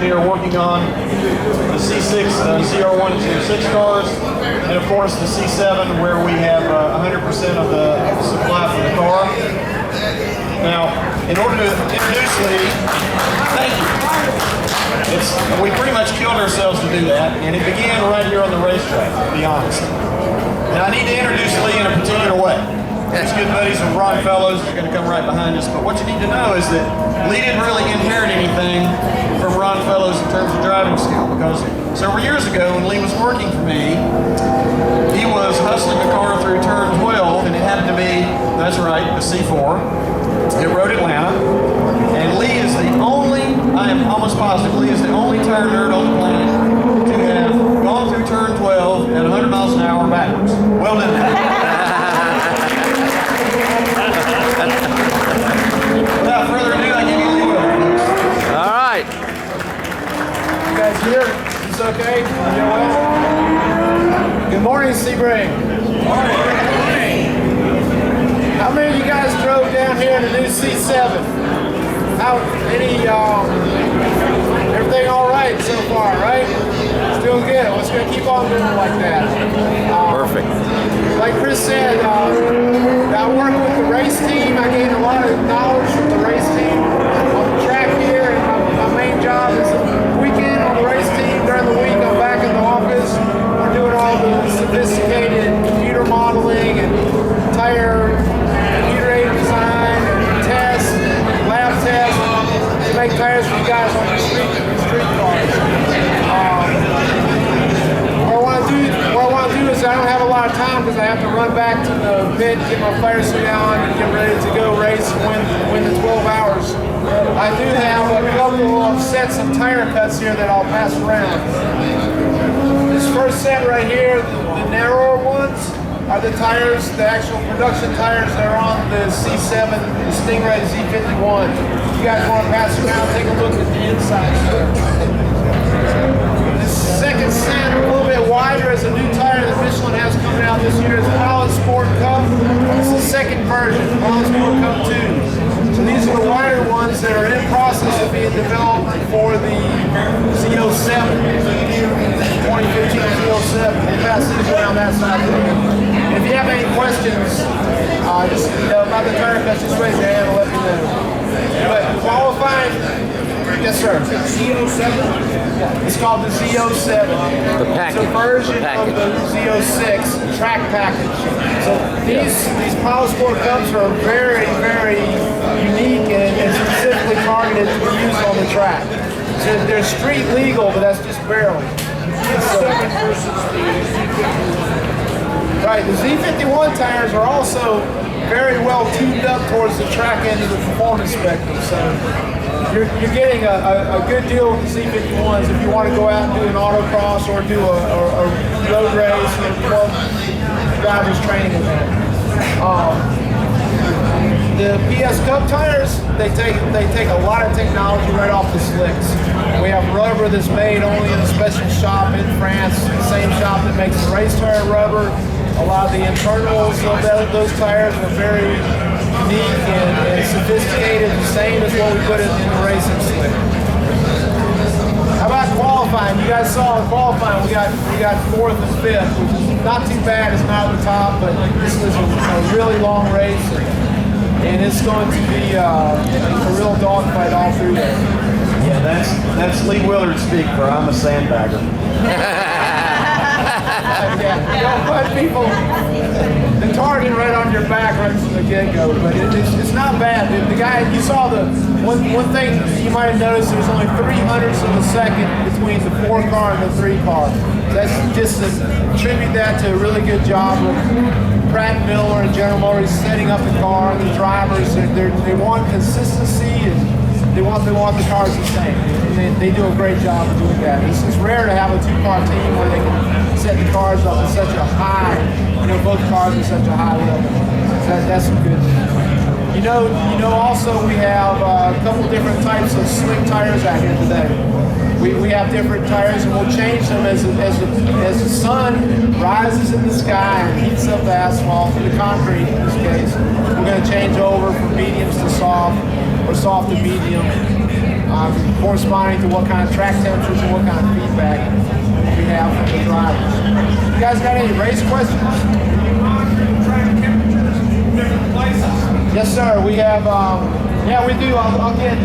me are working on the C6 ZR126 cars, and of course the C7, where we have 100% of the supply for the car. Now, in order to introduce Lee, thank you. We pretty much killed ourselves to do that, and it began right here on the racetrack, to be honest. Now I need to introduce Lee in a particular way. He's good buddies with Ron Fellows, who's going to come right behind us, but what you need to know is that Lee didn't really inherit anything from Ron Fellows in terms of driving skill, because several years ago when Lee was working for me, he was hustling a car through turn 12, and it happened to be, that's right, the C4. It rode Atlanta, and Lee is the only, I am almost positive, Lee is the only tire nerd on the planet to have gone through turn 12 at 100 miles an hour backwards. Well done. Without further ado, I give you Lee Willard. All right. You guys here? Is this okay? Good morning, Sebring. Good morning. How many of you guys drove down here in the new C7? Everything all right so far, right? Still good. Let's gonna keep on doing it like that. Perfect. Like Chris said, I work with the race team. I gained a lot of knowledge from the race team on the track here, and my main job is the weekend on the race team. During the week, I'm back in the office. We're doing all the sophisticated computer modeling and tire computer-aided design and tests, lab tests to make tires for you guys on the street cars. What I want to do is I don't have a lot of time because I have to run back to the pit, get my fire suit on, and get ready to go race and win the 12 hours. I do have a couple of sets of tire cuts here that I'll pass around. This first set right here, the narrower ones, are the tires, the actual production tires that are on the C7, the Stingray Z51. If you guys want to pass around, take a look at the inside. This second set, a little bit wider, is a new tire that Michelin has coming out this year. It's Pilot Sport Cup. It's the second version, Pilot Sport Cup 2. So these are the wider ones that are in process of being developed for the Z07, 2015 Z07. We'll pass these around that side of the room. If you have any questions about the tire cuts, just raise your hand and let me know. But qualifying, yes sir. Z07? It's called the Z07. The package. It's a version of the Z06 track package. So these Pilot Sport Cups are very, very unique and specifically targeted to be used on the track. So they're street legal, but that's just barely. Right, the Z51 tires are also very well tuned up towards the track end of the performance spectrum. So you're getting a good deal with the Z51s if you want to go out and do an autocross or do a road race or club drivers training event. The PS Cup tires, they take a lot of technology right off the slicks. We have rubber that's made only in a special shop in France, the same shop that makes the race tire rubber. A lot of the internals of those tires are very unique and sophisticated, the same as what we put in the racing slick. How about qualifying? You guys saw in qualifying we got 4th and 5th, which is not too bad. It's not at the top, but this is a really long race, and it's going to be a real dogfight all through there. Yeah, that's Lee Willard speak for I'm a sandbagger. Don't put people the target right on your back right from the get-go, but it's not bad. The guy, you saw the one thing you might have noticed, there was only 300ths of a second between the 4 car and the 3 car. That's just to attribute that to a really good job with Pratt & Miller and General Motors setting up the car and the drivers. They want consistency and they want the cars the same. And they do a great job of doing that. It's rare to have a 2-car team where they can set the cars up at such a high, both cars at such a high level. That's some good news. You know also we have a couple different types of slick tires out here today. We have different tires and we'll change them as the sun rises in the sky and heats up the asphalt, the concrete in this case. We're going to change over from mediums to soft or soft to medium. corresponding to what kind of track temperatures and what kind of feedback we have from the drivers. You guys got any race questions? Yes, sir. We have, yeah, we do. I'll get,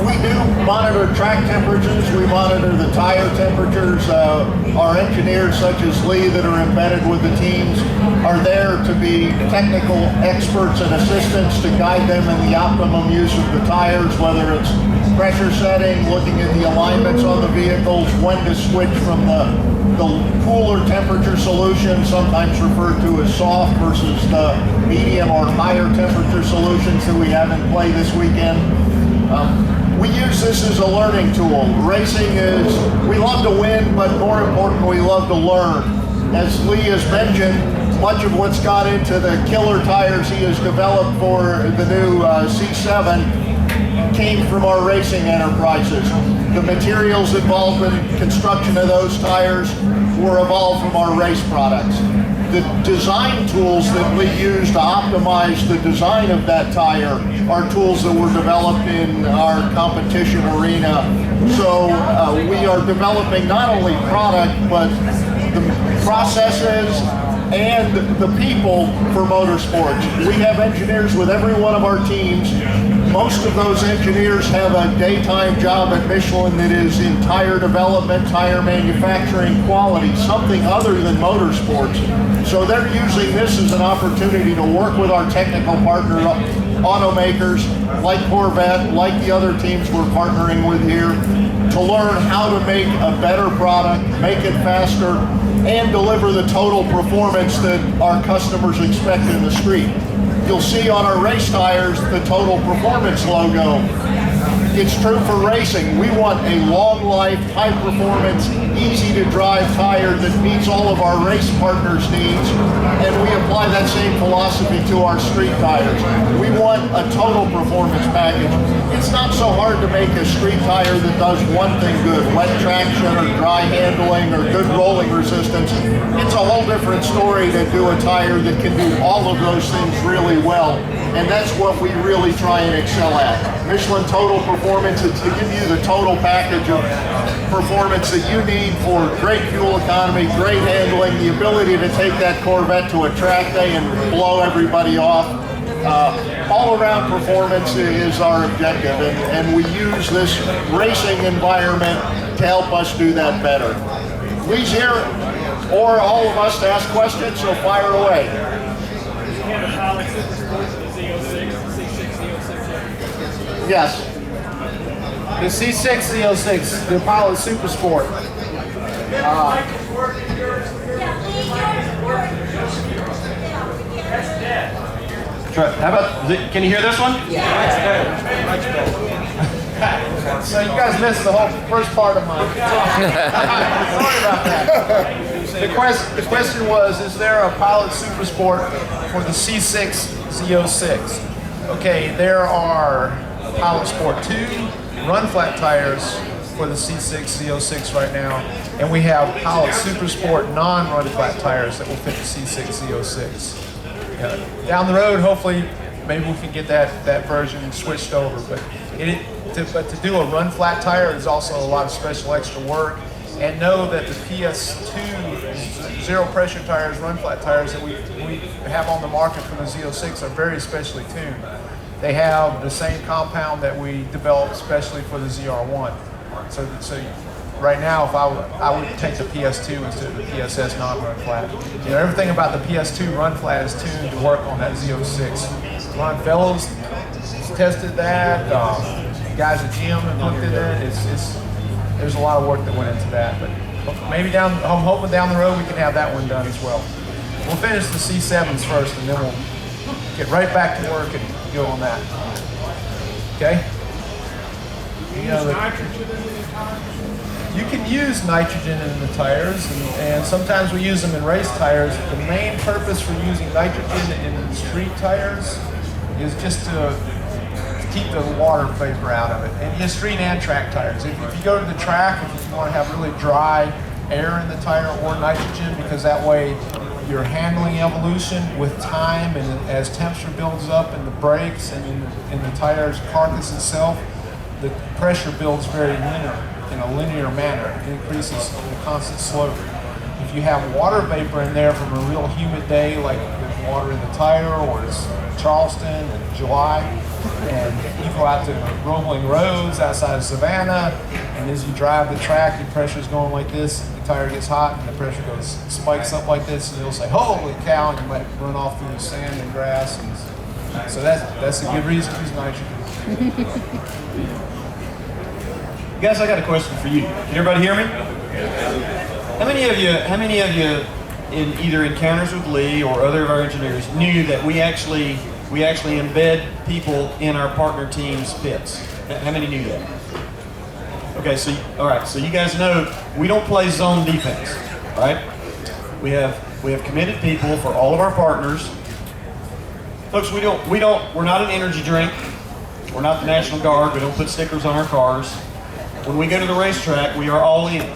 we do monitor track temperatures. We monitor the tire temperatures. Our engineers, such as Lee, that are embedded with the teams, are there to be technical experts and assistants to guide them in the optimum use of the tires, whether it's pressure setting, looking at the alignments on the vehicles, when to switch from the cooler temperature solution, sometimes referred to as soft, versus the medium or higher temperature solutions that we have in play this weekend. We use this as a learning tool. Racing is, we love to win, but more important, we love to learn. As Lee has mentioned, much of what's got into the killer tires he has developed for the new C7 came from our racing enterprises. The materials involved in construction of those tires were evolved from our race products. The design tools that we use to optimize the design of that tire are tools that were developed in our competition arena. So we are developing not only product, but the processes and the people for motorsports. We have engineers with every one of our teams. Most of those engineers have a daytime job at Michelin that is in tire development, tire manufacturing, quality, something other than motorsports. So they're using this as an opportunity to work with our technical partner automakers like Corvette, like the other teams we're partnering with here, to learn how to make a better product, make it faster, and deliver the total performance that our customers expect in the street. You'll see on our race tires the total performance logo. It's true for racing. We want a long life, high performance, easy to drive tire that meets all of our race partners' needs, and we apply that same philosophy to our street tires. We want a total performance package. It's not so hard to make a street tire that does one thing good, wet traction or dry handling or good rolling resistance. It's a whole different story to do a tire that can do all of those things really well, and that's what we really try and excel at. Michelin Total Performance is to give you the total package of performance that you need for great fuel economy, great handling, the ability to take that Corvette to a track day and blow everybody off. All-around performance is our objective, and we use this racing environment to help us do that better. Lee's here, or all of us, to ask questions, so fire away. Yes. the C6 Z06, the Pilot Super Sport. How about, can you hear this one? So you guys missed the whole first part of mine. Sorry about that. The question was, is there a Pilot Super Sport for the C6 Z06? Okay, there are Pilot Sport 2 run flat tires for the C6 Z06 right now, and we have Pilot Super Sport non-run flat tires that will fit the C6 Z06. Down the road, hopefully, maybe we can get that version switched over, but to do a run flat tire is also a lot of special extra work. And know that the PS2 zero pressure tires, run flat tires that we have on the market for the Z06 are very specially tuned. They have the same compound that we developed specially for the ZR1. So right now, if I would take the PS2 instead of the PSS non-run flat. You know, everything about the PS2 run flat is tuned to work on that Z06. Ron Fellows tested that. Guys at GM have looked at it. There's a lot of work that went into that, but maybe I'm hoping down the road we can have that one done as well. We'll finish the C7s first, and then we'll get right back to work and go on that. Okay? You can use nitrogen in the tires, and sometimes we use them in race tires. The main purpose for using nitrogen in street tires is just to keep the water vapor out of it. And just street and track tires. If you go to the track, if you want to have really dry air in the tire or nitrogen, because that way your handling evolution with time, and as temperature builds up in the brakes and in the tire's carcass itself, the pressure builds very linear, in a linear manner. It increases in a constant slope. If you have water vapor in there from a real humid day, like there's water in the tire, or it's Charleston in July, and you go out to the rolling roads outside of Savannah, and as you drive the track, your pressure's going like this, the tire gets hot, and the pressure spikes up like this, and you'll say, holy cow, and you might run off through the sand and grass. And so that's a good reason to use nitrogen. Guys, I got a question for you. Can everybody hear me? How many of you in either encounters with Lee or other of our engineers knew that we actually embed people in our partner teams' pits? How many knew that? Okay, so all right, so you guys know we don't play zone defense, right? We have committed people for all of our partners. Folks, we're not an energy drink. We're not the National Guard. We don't put stickers on our cars. When we go to the racetrack, we are all in.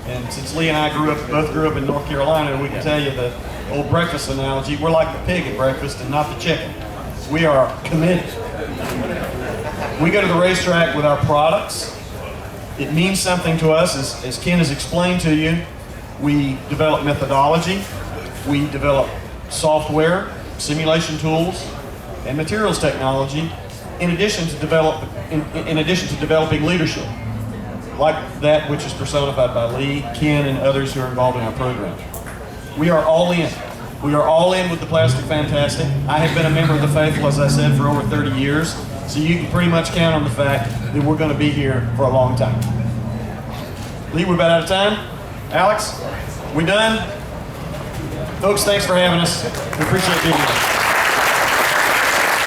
And since Lee and I both grew up in North Carolina, we can tell you the old breakfast analogy. We're like the pig at breakfast and not the chicken. We are committed. We go to the racetrack with our products. It means something to us, as Ken has explained to you. We develop methodology. We develop software, simulation tools, and materials technology, in addition to developing leadership, like that which is personified by Lee, Ken, and others who are involved in our program. We are all in. We are all in with the Plastic Fantastic. I have been a member of the Faithful, as I said, for over 30 years, so you can pretty much count on the fact that we're going to be here for a long time. Lee, we're about out of time. Alex, we done? Folks, thanks for having us. We appreciate being here.